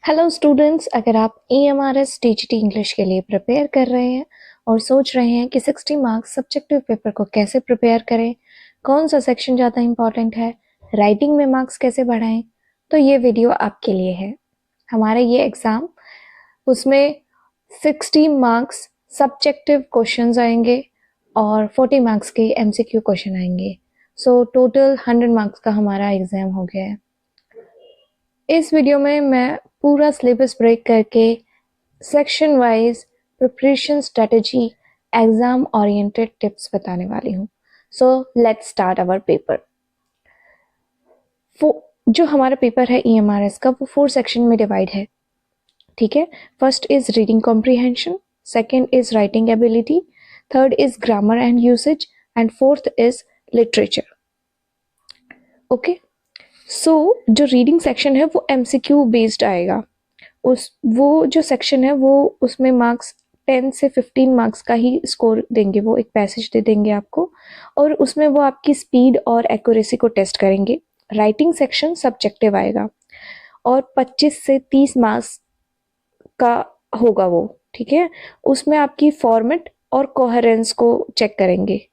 Hello students, अगर आप EMRS TGT English के लिए प्रिपेयर कर रहे हैं और सोच रहे हैं कि 60 मार्क्स सब्जेक्टिव पेपर को कैसे प्रिपेयर करें, कौन सा सेक्शन ज़्यादा इम्पॉर्टेंट है, राइटिंग में मार्क्स कैसे बढ़ाएं, तो ये वीडियो आपके लिए है। हमारा ये एग्ज़ाम, उसमें 60 मार्क्स सब्जेक्टिव क्वेश्चंस आएंगे और 40 मार्क्स के MCQ क्वेश्चन आएंगे। सो टोटल 100 मार्क्स का हमारा एग्ज़ाम हो गया है। इस वीडियो में मैं पूरा सिलेबस ब्रेक करके section wise preparation strategy, exam oriented tips बताने वाली हूँ। So let's start our paper. जो हमारा पेपर है EMRS का, वो 4 सेक्शन में डिवाइड है। ठीक है, first is reading comprehension, second is writing ability, third is grammar and usage and fourth is literature. Okay, so जो रीडिंग सेक्शन है वो MCQ बेस्ड आएगा। वो जो सेक्शन है वो उसमें मार्क्स 10 से 15 मार्क्स का ही स्कोर देंगे। वो एक पैसेज दे देंगे आपको और उसमें वो आपकी स्पीड और एक्यूरेसी को टेस्ट करेंगे। राइटिंग सेक्शन सब्जेक्टिव आएगा और 25 से 30 मार्क्स का होगा वो। ठीक है, उसमें आपकी फॉर्मेट और कोहेरेंस को चेक करेंगे।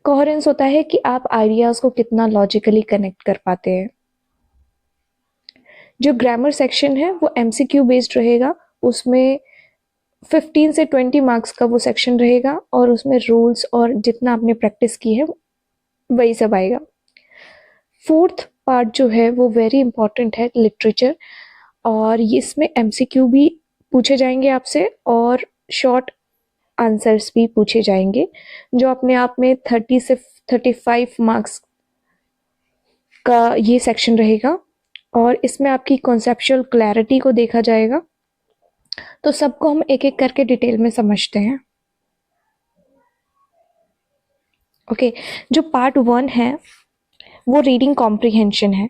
कोहेरेंस होता है कि आप आइडियाज को कितना लॉजिकली कनेक्ट कर पाते हैं। जो ग्रामर सेक्शन है वो MCQ बेस्ड रहेगा, उसमें 15 से 20 मार्क्स का वो सेक्शन रहेगा और उसमें रूल्स और जितना आपने प्रैक्टिस की है वही सब आएगा। फोर्थ पार्ट जो है वो वेरी इंपॉर्टेंट है, लिटरेचर, और इसमें MCQ भी पूछे जाएंगे आपसे और शॉर्ट आंसर्स भी पूछे जाएंगे, जो अपने आप में 30 से 35 मार्क्स का ये सेक्शन रहेगा और इसमें आपकी कॉन्सेप्चुअल क्लैरिटी को देखा जाएगा। तो सबको हम एक एक करके डिटेल में समझते हैं। ओके, जो पार्ट 1 है वो रीडिंग कॉम्प्रीहेंशन है।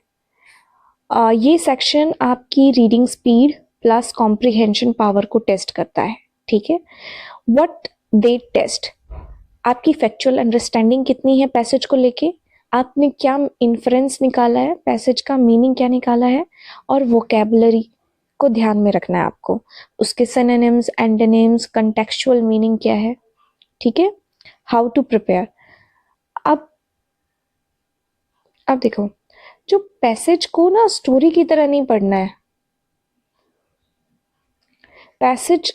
ये सेक्शन आपकी reading speed plus comprehension power को टेस्ट करता है। ठीक है, व्हाट दे टेस्ट, आपकी फैक्चुअल अंडरस्टैंडिंग कितनी है पैसेज को लेके, आपने क्या इन्फ्रेंस निकाला है, पैसेज का मीनिंग क्या निकाला है, और वोकैबुलरी को ध्यान में रखना है आपको। उसके सिनोनिम्स, एंटोनिम्स, कंटेक्चुअल मीनिंग क्या है। ठीक है, हाउ टू प्रिपेयर। अब देखो, जो पैसेज को ना स्टोरी की तरह नहीं पढ़ना है, पैसेज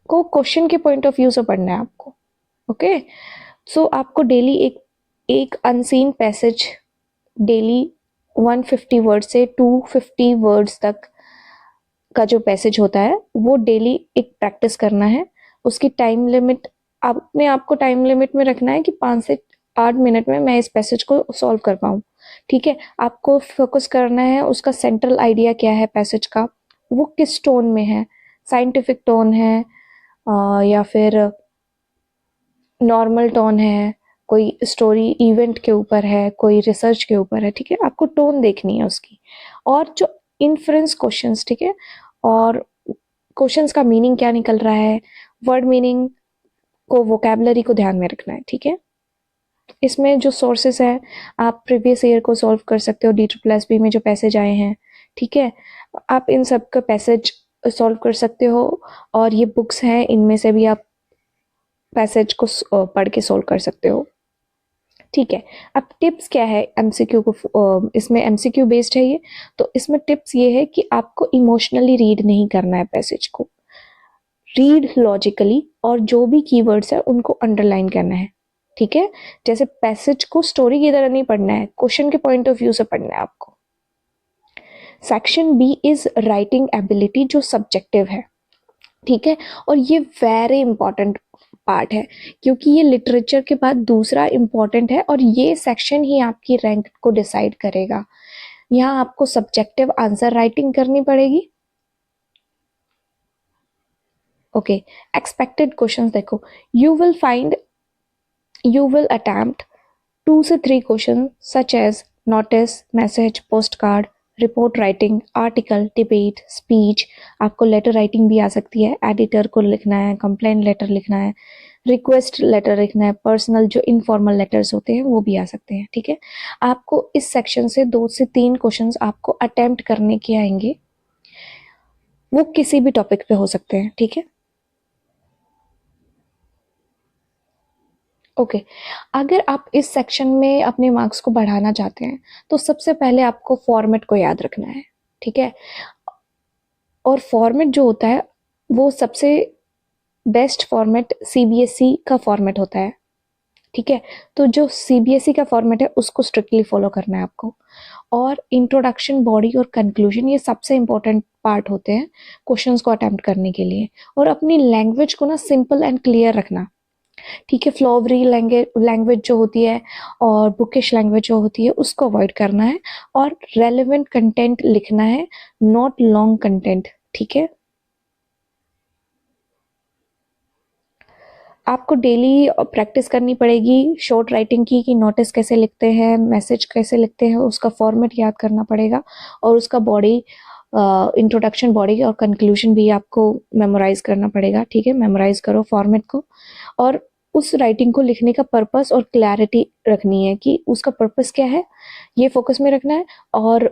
को क्वेश्चन के पॉइंट ऑफ व्यू से पढ़ना है आपको। ओके, सो आपको डेली एक अनसीन पैसेज, डेली 150 वर्ड से 250 वर्ड्स तक का जो पैसेज होता है वो डेली एक प्रैक्टिस करना है। उसकी टाइम लिमिट, आपने आपको टाइम लिमिट में रखना है कि 5 से 8 मिनट में मैं इस पैसेज को सॉल्व कर पाऊँ। ठीक है, आपको फोकस करना है उसका सेंट्रल आइडिया क्या है पैसेज का, वो किस टोन में है, साइंटिफिक टोन है या फिर नॉर्मल टोन है, कोई स्टोरी इवेंट के ऊपर है, कोई रिसर्च के ऊपर है। ठीक है, आपको टोन देखनी है उसकी, और जो इन्फ्रेंस क्वेश्चंस, ठीक है, और क्वेश्चंस का मीनिंग क्या निकल रहा है, वर्ड मीनिंग को, वोकैबुलरी को ध्यान में रखना है। ठीक है, इसमें जो सोर्सेस है, आप प्रीवियस ईयर को सॉल्व कर सकते हो, DSSB में जो पैसेज आए हैं। ठीक है, आप इन सब का पैसेज सॉल्व कर सकते हो और ये बुक्स हैं, इनमें से भी आप पैसेज को पढ़ के सॉल्व कर सकते हो। ठीक है, अब टिप्स क्या है MCQ को, इसमें MCQ बेस्ड है ये, तो इसमें टिप्स ये है कि आपको इमोशनली रीड नहीं करना है पैसेज को, रीड लॉजिकली, और जो भी कीवर्ड्स है उनको अंडरलाइन करना है। ठीक है, जैसे पैसेज को स्टोरी की तरह नहीं पढ़ना है, क्वेश्चन के पॉइंट ऑफ व्यू से पढ़ना है आपको। Section B is writing ability, जो सब्जेक्टिव है। ठीक है, और ये वेरी इंपॉर्टेंट पार्ट है क्योंकि ये लिटरेचर के बाद दूसरा इंपॉर्टेंट है और ये सेक्शन ही आपकी रैंक को डिसाइड करेगा। यहाँ आपको सब्जेक्टिव आंसर राइटिंग करनी पड़ेगी। ओके, एक्सपेक्टेड क्वेश्चंस देखो, you will attempt 2 से 3 question such as notice, message, post card, report writing, article, debate, speech. आपको लेटर राइटिंग भी आ सकती है, एडिटर को लिखना है, कंप्लेंट लेटर लिखना है, रिक्वेस्ट लेटर लिखना है, पर्सनल जो इनफॉर्मल लेटर्स होते हैं वो भी आ सकते हैं। ठीक है, आपको इस सेक्शन से 2 से 3 क्वेश्चंस आपको अटेम्प्ट करने के आएंगे। वो किसी भी टॉपिक पे हो सकते हैं, ठीक है। ओके, अगर आप इस सेक्शन में अपने मार्क्स को बढ़ाना चाहते हैं तो सबसे पहले आपको फॉर्मेट को याद रखना है, ठीक है। और फॉर्मेट जो होता है वो सबसे बेस्ट फॉर्मेट सीबीएसई का फॉर्मेट होता है, ठीक है। तो जो सीबीएसई का फॉर्मेट है उसको स्ट्रिक्टली फॉलो करना है आपको। और इंट्रोडक्शन, बॉडी और कंक्लूजन ये सबसे इंपॉर्टेंट पार्ट होते हैं क्वेश्चंस को अटेम्प्ट करने के लिए। और अपनी लैंग्वेज को ना सिंपल एंड क्लियर रखना, ठीक है। फ्लॉवरी लैंग्वेज जो होती है और बुकिश लैंग्वेज जो होती है उसको अवॉइड करना है। और रेलेवेंट कंटेंट लिखना है, नॉट लॉन्ग कंटेंट, ठीक है। आपको डेली प्रैक्टिस करनी पड़ेगी शॉर्ट राइटिंग की, कि नोटिस कैसे लिखते हैं, मैसेज कैसे लिखते हैं, उसका फॉर्मेट याद करना पड़ेगा। और उसका बॉडी, इंट्रोडक्शन, बॉडी और कंक्लूजन भी आपको मेमोराइज करना पड़ेगा, ठीक है। मेमोराइज करो फॉर्मेट को। और उस राइटिंग को लिखने का पर्पस और क्लैरिटी रखनी है कि उसका पर्पस क्या है, ये फोकस में रखना है। और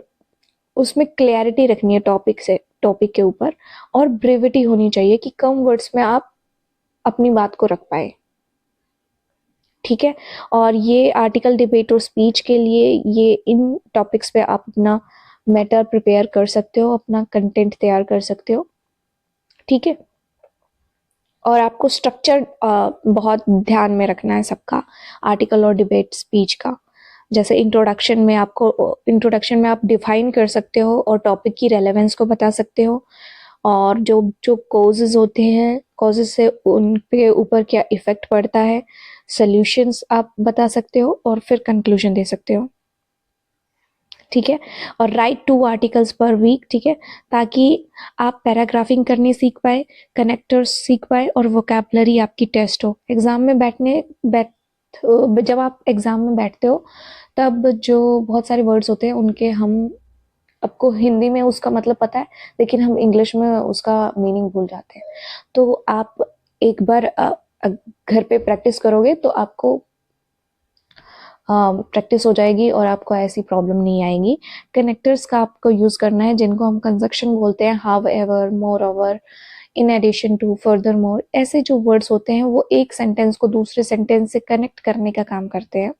उसमें क्लैरिटी रखनी है टॉपिक के ऊपर। और ब्रेविटी होनी चाहिए कि कम वर्ड्स में आप अपनी बात को रख पाए, ठीक है। और ये आर्टिकल, डिबेट और स्पीच के लिए ये इन टॉपिक्स पे आप अपना मैटर प्रिपेयर कर सकते हो, अपना कंटेंट तैयार कर सकते हो, ठीक है। और आपको स्ट्रक्चर बहुत ध्यान में रखना है सबका, आर्टिकल और डिबेट स्पीच का। जैसे इंट्रोडक्शन में आप डिफाइन कर सकते हो और टॉपिक की रेलेवेंस को बता सकते हो। और जो जो कॉजेज होते हैं, कॉजेज से उनके ऊपर क्या इफेक्ट पड़ता है, सॉल्यूशंस आप बता सकते हो और फिर कंक्लूजन दे सकते हो, ठीक है। और राइट 2 आर्टिकल्स पर वीक, ठीक है, ताकि आप पैराग्राफिंग करने सीख पाए, कनेक्टर्स सीख पाए और वोकैबलरी आपकी टेस्ट हो। एग्जाम में जब आप एग्जाम में बैठते हो तब जो बहुत सारे वर्ड्स होते हैं उनके हम आपको हिंदी में उसका मतलब पता है, लेकिन हम इंग्लिश में उसका मीनिंग भूल जाते हैं। तो आप एक बार घर पे प्रैक्टिस करोगे तो आपको प्रैक्टिस हो जाएगी और आपको ऐसी प्रॉब्लम नहीं आएगी। कनेक्टर्स का आपको यूज करना है, जिनको हम कंजक्शन बोलते हैं, however, moreover, in addition to, furthermore. ऐसे जो वर्ड्स होते हैं वो एक सेंटेंस को दूसरे सेंटेंस से कनेक्ट करने का काम करते हैं।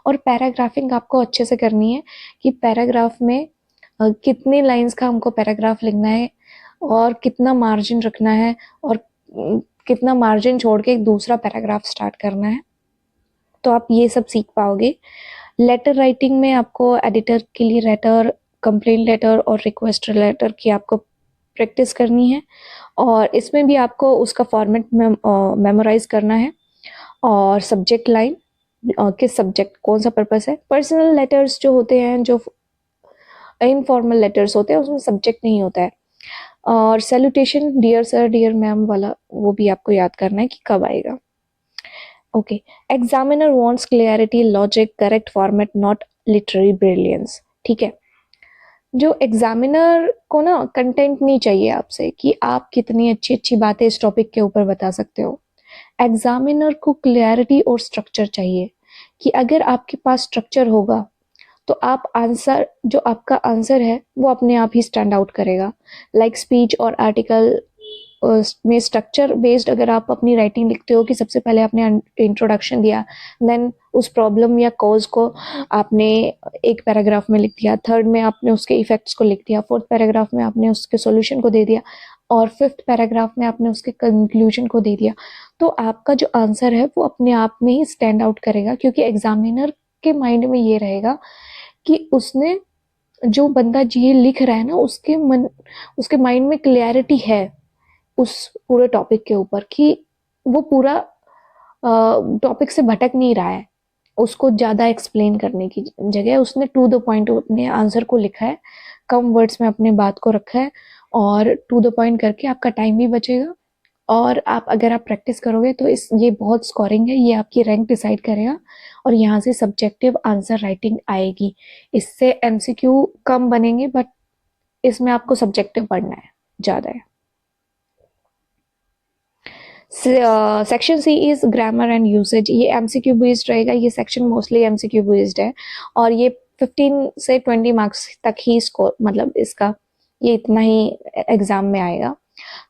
और पैराग्राफिंग आपको अच्छे से करनी है कि पैराग्राफ में कितने लाइंस का हमको पैराग्राफ लिखना है और कितना मार्जिन रखना है और कितना मार्जिन छोड़ के एक दूसरा पैराग्राफ स्टार्ट करना है। तो आप ये सब सीख पाओगे। लेटर राइटिंग में आपको एडिटर के लिए लेटर, कंप्लेंट लेटर और रिक्वेस्ट लेटर की आपको प्रैक्टिस करनी है। और इसमें भी आपको उसका फॉर्मेट मेमोराइज करना है। और सब्जेक्ट लाइन, किस सब्जेक्ट, कौन सा पर्पस है। पर्सनल लेटर्स जो होते हैं, जो इनफॉर्मल लेटर्स होते हैं, उसमें सब्जेक्ट नहीं होता है। और salutation, dear sir, dear ma'am वाला, वो भी आपको याद करना है कि कब आएगा। Okay, examiner wants clarity, logic, correct format, not literary brilliance, ठीक है। जो एग्जामिनर को ना कंटेंट नहीं चाहिए आपसे कि आप कितनी अच्छी अच्छी बातें इस टॉपिक के ऊपर बता सकते हो। एग्जामिनर को क्लियरिटी और स्ट्रक्चर चाहिए, कि अगर आपके पास स्ट्रक्चर होगा तो आप आंसर, जो आपका आंसर है वो अपने आप ही स्टैंड आउट करेगा। लाइक स्पीच और आर्टिकल में स्ट्रक्चर बेस्ड अगर आप अपनी राइटिंग लिखते हो कि सबसे पहले आपने इंट्रोडक्शन दिया, देन उस प्रॉब्लम या कॉज को आपने एक पैराग्राफ में लिख दिया, थर्ड में आपने उसके इफेक्ट्स को लिख दिया, फोर्थ पैराग्राफ में आपने उसके सॉल्यूशन को दे दिया और फिफ्थ पैराग्राफ में आपने उसके कंक्लूजन को दे दिया, तो आपका जो आंसर है वो अपने आप में ही स्टैंड आउट करेगा। क्योंकि एग्जामिनर के माइंड में ये रहेगा कि उसने, जो बंदा ये लिख रहा है ना, उसके माइंड में क्लैरिटी है उस पूरे टॉपिक के ऊपर, कि वो पूरा टॉपिक से भटक नहीं रहा है। उसको ज़्यादा एक्सप्लेन करने की जगह उसने टू द पॉइंट अपने आंसर को लिखा है, कम वर्ड्स में अपने बात को रखा है और टू द पॉइंट करके आपका टाइम भी बचेगा। और अगर आप प्रैक्टिस करोगे तो ये बहुत स्कोरिंग है, ये आपकी रैंक डिसाइड करेगा। और यहाँ से सब्जेक्टिव आंसर राइटिंग आएगी। इससे एमसीक्यू कम बनेंगे, बट इसमें आपको सब्जेक्टिव पढ़ना है ज़्यादा है। Section C is grammar and usage. ये एमसीक्यू बेस्ड रहेगा, ये सेक्शन मोस्टली एमसीक्यू बेस्ड है और ये 15 से 20 मार्क्स तक ही स्कोर, मतलब इसका ये इतना ही एग्जाम में आएगा।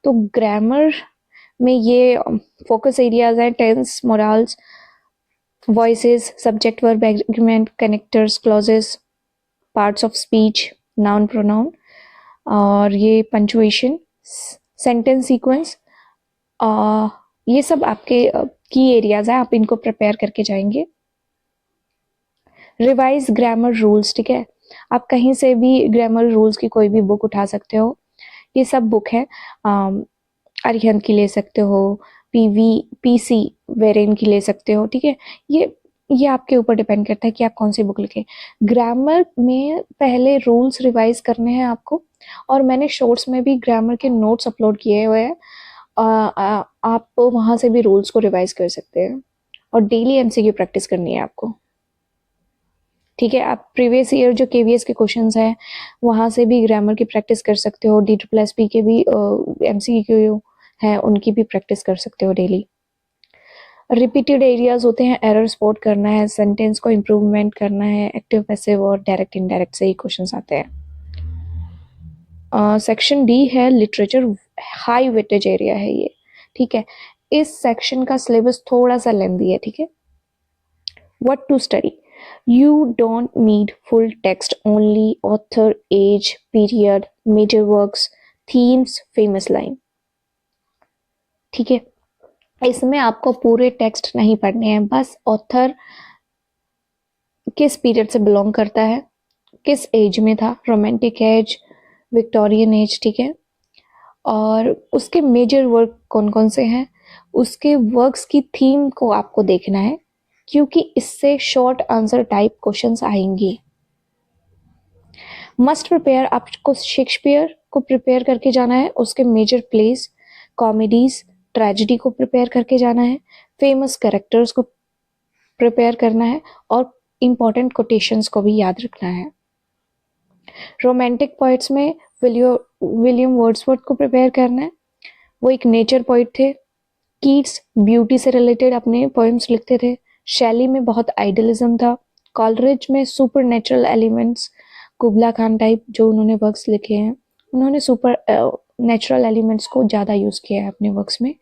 तो ग्रामर में ये फोकस एरियाज हैं: tense, modals, voices, subject verb agreement, connectors, clauses, parts of speech, noun pronoun, और ये पंचुएशन, सेंटेंस सीक्वेंस, ये सब आपके की एरियाज हैं, आप इनको प्रिपेयर करके जाएंगे। रिवाइज ग्रामर रूल्स, ठीक है, आप कहीं से भी ग्रामर रूल्स की कोई भी बुक उठा सकते हो, ये सब बुक है। अरिहंत की ले सकते हो, पीसी वेरेन की ले सकते हो, ठीक है। ये आपके ऊपर डिपेंड करता है कि आप कौन सी बुक लिखें। ग्रामर में पहले रूल्स रिवाइज करने हैं आपको, और मैंने शॉर्ट्स में भी ग्रामर के नोट्स अपलोड किए हुए हैं, आप वहाँ से भी रूल्स को रिवाइज कर सकते हैं, और डेली एमसीक्यू प्रैक्टिस करनी है आपको, ठीक है। आप प्रीवियस ईयर जो केवीएस के क्वेश्चंस हैं वहाँ से भी ग्रामर की प्रैक्टिस कर सकते हो, DSSP के भी एमसीक्यू हैं उनकी भी प्रैक्टिस कर सकते हो डेली। रिपीटेड एरियाज होते हैं, एरर स्पॉट करना है, सेंटेंस को इम्प्रूवमेंट करना है, एक्टिव पैसिव और डायरेक्ट इनडायरेक्ट से ही क्वेश्चंस आते हैं। सेक्शन डी है लिटरेचर, हाई वेटेज एरिया है ये, ठीक है। इस सेक्शन का सिलेबस थोड़ा सा लेंदी है, ठीक है। What to study? You don't need full text, only author, age, period, major works, themes, famous line, ठीक है। इसमें आपको पूरे टेक्स्ट नहीं पढ़ने हैं, बस ऑथर किस पीरियड से बिलोंग करता है, किस एज में था, रोमांटिक एज, विक्टोरियन एज, ठीक है, और उसके मेजर वर्क कौन कौन से हैं, उसके वर्क्स की थीम को आपको देखना है, क्योंकि इससे शॉर्ट आंसर टाइप क्वेश्चंस आएंगे। मस्ट प्रिपेयर, आपको शेक्सपियर को प्रिपेयर करके जाना है, उसके मेजर प्लेस, कॉमेडीज, ट्रेजेडी को प्रिपेयर करके जाना है, फेमस कैरेक्टर्स को प्रिपेयर करना है, और इंपॉर्टेंट कोटेशंस को भी याद रखना है। रोमांटिक पोइट्स में विलियम वर्ड्सवर्थ को प्रिपेयर करना है, वो एक नेचर पोइट थे। कीट्स ब्यूटी से रिलेटेड अपने पोएम्स लिखते थे। शैली में बहुत आइडियलिज्म था। कॉलरिज में super natural elements, कुबला Khan type जो उन्होंने वर्क्स लिखे हैं, उन्होंने सुपर नेचुरल एलिमेंट्स को ज़्यादा यूज़ किया है अपने वर्क्स में।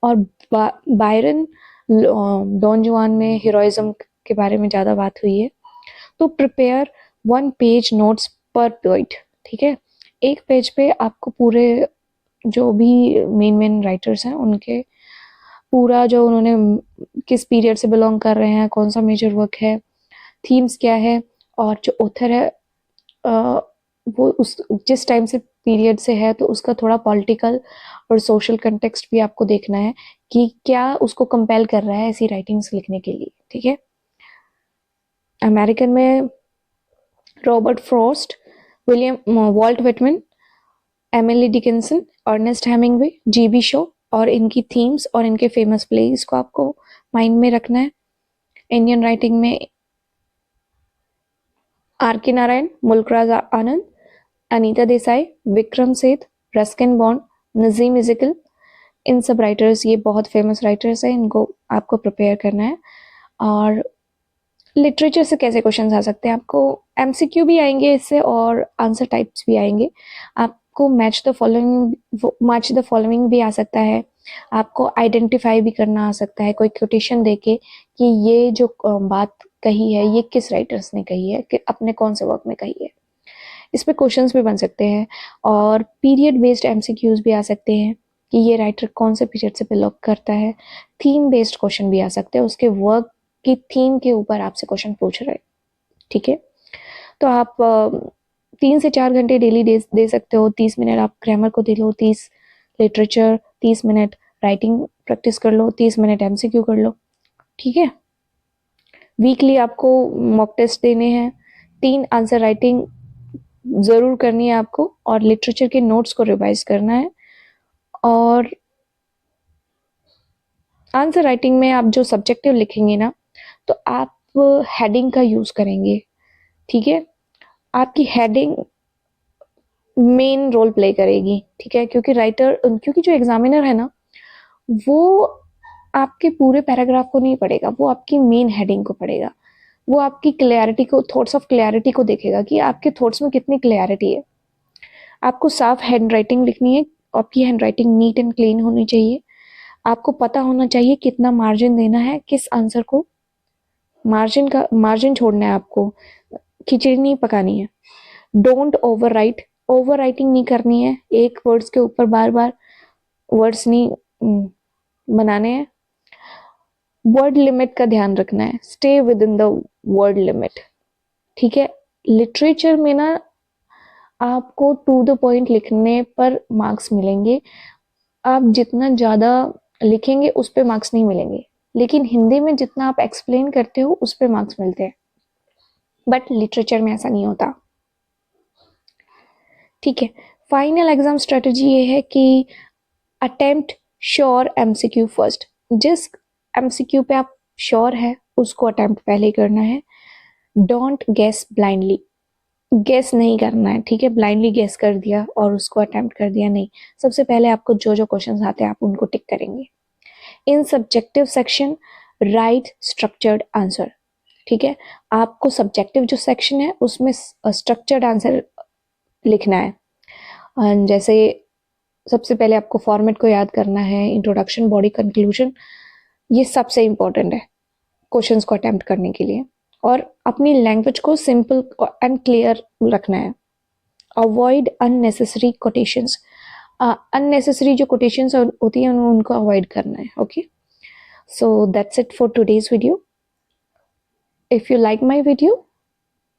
और बायरन, डॉन जुआन में हीरोइज्म के बारे में ज़्यादा बात हुई है। तो प्रिपेयर 1 पेज नोट्स पर पोइट, ठीक है। एक पेज पे आपको पूरे जो भी मेन राइटर्स हैं उनके पूरा जो उन्होंने किस पीरियड से बिलोंग कर रहे हैं, कौन सा मेजर वर्क है, थीम्स क्या है, और जो ऑथर है वो उस जिस टाइम से पीरियड से है तो उसका थोड़ा पॉलिटिकल और सोशल कंटेक्स्ट भी आपको देखना है कि क्या उसको कंपेल कर रहा है ऐसी राइटिंग्स लिखने के लिए, ठीक है। अमेरिकन में Robert Frost, Walt Whitman, Emily Dickinson, Ernest Hemingway, G B Shaw, और इनकी थीम्स और इनके फेमस प्लेस को आपको माइंड में रखना है। इंडियन राइटिंग में आर के नारायण, मुल्कराज आनंद, Anita Desai, Vikram Seth, Ruskin bond, Nazim is equal, इन सब राइटर्स, ये बहुत फेमस राइटर्स हैं, इनको आपको प्रिपेयर करना है। और लिटरेचर से कैसे क्वेश्चंस आ सकते हैं, आपको एमसीक्यू भी आएंगे इससे और आंसर टाइप्स भी आएंगे। आपको मैच द फॉलोइंग भी आ सकता है, आपको आइडेंटिफाई भी करना आ सकता है कोई कोटेशन देके कि ये जो बात कही है ये किस राइटर्स ने कही है, कि अपने कौन से वर्क में कही है। इस पे क्वेश्चंस भी बन सकते हैं, और पीरियड बेस्ड एमसीक्यूज भी आ सकते हैं कि ये राइटर कौन से पीरियड से बिलोंग करता है। थीम बेस्ड क्वेश्चन भी आ सकते हैं, उसके वर्क की थीम के ऊपर आपसे क्वेश्चन पूछ रहे हैं, ठीक है। तो आप 3 से 4 घंटे डेली दे सकते हो। 30 मिनट आप ग्रामर को दे लो, 30 लिटरेचर, 30 मिनट राइटिंग प्रैक्टिस कर लो, 30 मिनट एमसीक्यू कर लो, ठीक है। वीकली आपको मॉक टेस्ट देने हैं, 3 आंसर राइटिंग ज़रूर करनी है आपको, और लिटरेचर के नोट्स को रिवाइज करना है। और आंसर राइटिंग में आप जो सब्जेक्टिव लिखेंगे ना, तो आप हेडिंग का यूज़ करेंगे, ठीक है। आपकी हेडिंग मेन रोल प्ले करेगी, ठीक है, क्योंकि जो एग्जामिनर है ना, वो आपके पूरे पैराग्राफ को नहीं पढ़ेगा, वो आपकी मेन हेडिंग को पढ़ेगा। वो आपकी क्लैरिटी को, थॉट्स ऑफ क्लैरिटी को देखेगा कि आपके थॉट्स में कितनी क्लैरिटी है। आपको साफ हैंडराइटिंग लिखनी है, आपकी हैंडराइटिंग नीट एंड क्लीन होनी चाहिए। आपको पता होना चाहिए कितना मार्जिन देना है, किस आंसर को मार्जिन छोड़ना है आपको, खिचड़ी नहीं पकानी है। डोंट ओवर राइटिंग नहीं करनी है, एक वर्ड्स के ऊपर बार बार वर्ड्स नहीं बनाने हैं। वर्ड लिमिट का ध्यान रखना है, stay with in the word limit, ठीक है। लिटरेचर में ना आपको टू द पॉइंट लिखने पर मार्क्स मिलेंगे, आप जितना ज़्यादा लिखेंगे उस पर मार्क्स नहीं मिलेंगे, लेकिन हिंदी में जितना आप एक्सप्लेन करते हो उस पर मार्क्स मिलते हैं, बट लिटरेचर में ऐसा नहीं होता, ठीक है। फाइनल एग्जाम स्ट्रेटजी ये है कि अटेम्प्ट श्योर एमसीक्यू फर्स्ट, जिस एमसीक्यू पे आप श्योर है उसको अटेम्प्ट पहले करना है। डोंट गेस ब्लाइंडली, गेस नहीं करना है, ठीक है। ब्लाइंडली गेस कर दिया और उसको अटेम्प्ट कर दिया, नहीं। सबसे पहले आपको जो जो क्वेश्चंस आते हैं आप उनको टिक करेंगे। In subjective section write structured answer, ठीक है। आपको सब्जेक्टिव जो सेक्शन है उसमें स्ट्रक्चर्ड आंसर लिखना है। जैसे सबसे पहले आपको फॉर्मेट को याद करना है, इंट्रोडक्शन, बॉडी, कंक्लूजन, ये सबसे इंपॉर्टेंट है क्वेश्चंस को अटेम्प्ट करने के लिए। और अपनी लैंग्वेज को सिंपल एंड क्लियर रखना है। अवॉइड अननेसेसरी कोटेशंस, अननेसेसरी जो कोटेशंस होती है उनको अवॉइड करना है, okay. So that's it for today's video. If you like my video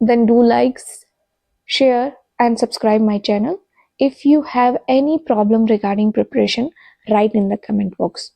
then do like, share and subscribe my channel. If you have any problem regarding preparation, write in the comment box.